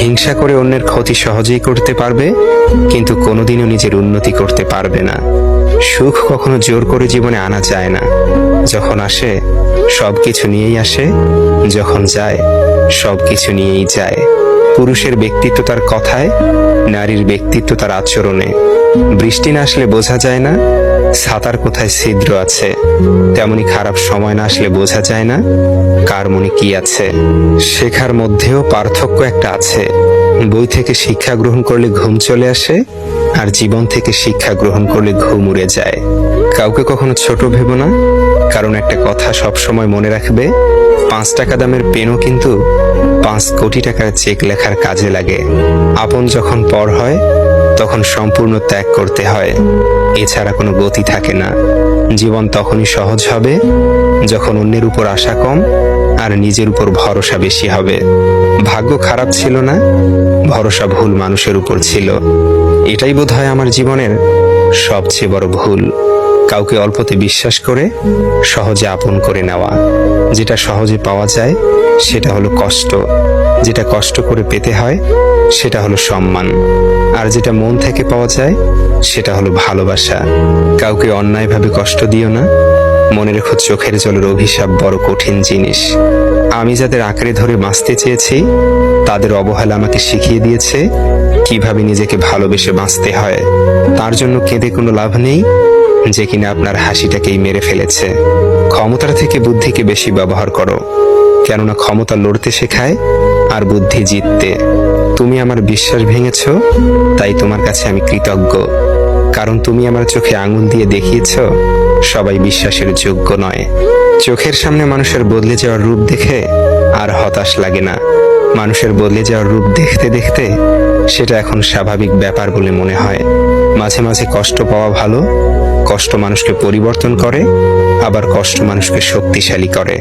হিংসা করে অন্যের ক্ষতি সহজেই করতে পারবে, কিন্তু কোনোদিনও নিজের উন্নতি করতে পারবে না। সুখ কখনো জোর করে জীবনে আনা যায় না। যখন আসে সবকিছু নিয়েই আসে, যখন যায় সবকিছু নিয়েই যায়। পুরুষের ব্যক্তিত্ব তার কথায়, নারীর ব্যক্তিত্ব তার আচরণে। বৃষ্টি না আসলে বোঝা যায় না ছাতার কোথায় ছিদ্র আছে, তেমনি খারাপ সময় না আসলে বোঝা যায় না কার মনে কি আছে। শেখার মধ্যেও পার্থক্য একটা আছে। বই থেকে শিক্ষা গ্রহণ করলে ঘুম চলে আসে, আর জীবন থেকে শিক্ষা গ্রহণ করলে ঘুম উড়ে যায়। কাউকে কখনো ছোট ভেবো না, কারণ একটা কথা সবসময় মনে রাখবে, 5 টাকা দামের পেনও কিন্তু 5 কোটি টাকার চেক লেখার কাজে লাগে। আপন যখন পর হয় তখন সম্পূর্ণ ত্যাগ করতে হয়, এছাড়া কোনো গতি থাকে না। জীবন তখনই সহজ হবে যখন অন্যের উপর আশা কম আর নিজের উপর ভরসা বেশি হবে। ভাগ্য খারাপ ছিল না, ভরসা ভুল মানুষের উপর ছিল। এটাই বোধহয় আমার জীবনের সবচেয়ে বড় ভুল। কাউকে অল্পতে বিশ্বাস করে সহজে আপন করে নেওয়া। যেটা সহজে পাওয়া যায় সেটা হলো কষ্ট, যেটা কষ্ট করে পেতে হয় সেটা হলো সম্মান, আর যেটা মন থেকে পাওয়া যায় সেটা হলো ভালোবাসা। কাউকে অন্যায়ভাবে কষ্ট দিও না, মনে রেখো চোখের জলের অভিশাপ বড় কঠিন জিনিস। আমি যাদের আঁকড়ে ধরে বাঁচতে চেয়েছি তাদের অবহেলা আমাকে শিখিয়ে দিয়েছে কিভাবে নিজেকে ভালোবেসে বাঁচতে হয়। তার জন্য কেঁদে কোনো লাভ নেই যে কিনা আপনার হাসিটাকেই মেরে ফেলেছে। ক্ষমতার থেকে বুদ্ধিকে বেশি ব্যবহার করো, কেননা ক্ষমতা লড়তে শেখায় আর বুদ্ধি জিততে। তুমি আমার বিশ্বাস ভেঙেছ, তাই তোমার কাছে আমি কৃতজ্ঞ, কারণ তুমি আমার চোখে আঙুল দিয়ে দেখিয়েছ সবাই বিশ্বাসের যোগ্য নয়। চোখের সামনে মানুষের বদলে যাওয়ার রূপ দেখে আর হতাশ লাগে না। মানুষের বদলে যাওয়ার রূপ দেখতে দেখতে সেটা এখন স্বাভাবিক ব্যাপার বলে মনে হয়। মাঝে মাঝে কষ্ট পাওয়া ভালো। কষ্ট মানুষকে পরিবর্তন করে, আবার কষ্ট মানুষকে শক্তিশালী করে।